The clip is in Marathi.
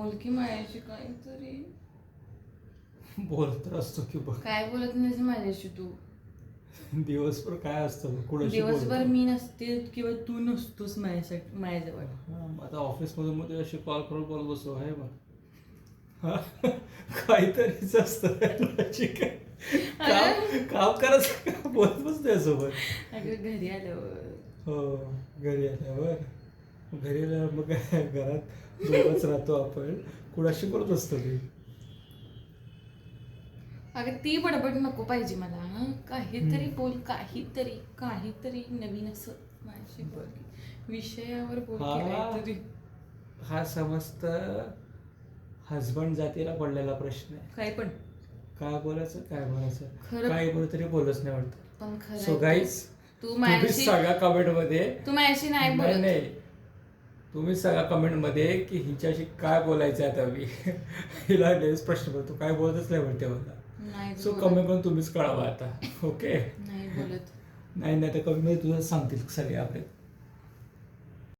बोल की माझ्याशी काहीतरी. बोलत तर असतो की बघ. काय बोलत नाहीस माझ्याशी तू? दिवसभर काय असतं कुणाशी दिवसभर बोलतो? मी नसते किंवा तू नसतोस माझ्याजवळ. आता ऑफिसमधून मध्ये अशी कॉल करून बोलत बसतो आहे बघ. हा, काहीतरीच असतं काम करायचं का बोलत बसतो यासोबत. अगं घरी आल्यावर. हो, घरी आल्यावर मग काय, घरात दोघंच राहतो आपण, कुणाशी बोलत असतो मी. अगं ती बडबड नको पाहिजे मला. काहीतरी बोल, काहीतरी नवीन असं माझ्याशी बोल. विषयावर बोल की काहीतरी. हा समजत हजबंड जातीला पडलेला प्रश्न आहे. काय बोलायचं खरं. काय बोलत तरी बोलच नाही वाटत. पण सो गाईज, तू तुम्ही माझ्याशी सांगा कमेंट मध्ये. तू माझ्याशी नाही बोलत. नाही, तुम्ही सांगा कमेंट मध्ये की हिच्याशी काय बोलायचं आता मी. हिला नेहमीच प्रश्न पडतो, काय बोलतच नाही म्हणते मला. नाही सो बोलत. कमेंट करून तुम्हीच कळवा आता. ओके, नाही बोलत. नाही तर कमेंट मध्ये तुझं सांगतील सगळे आपले.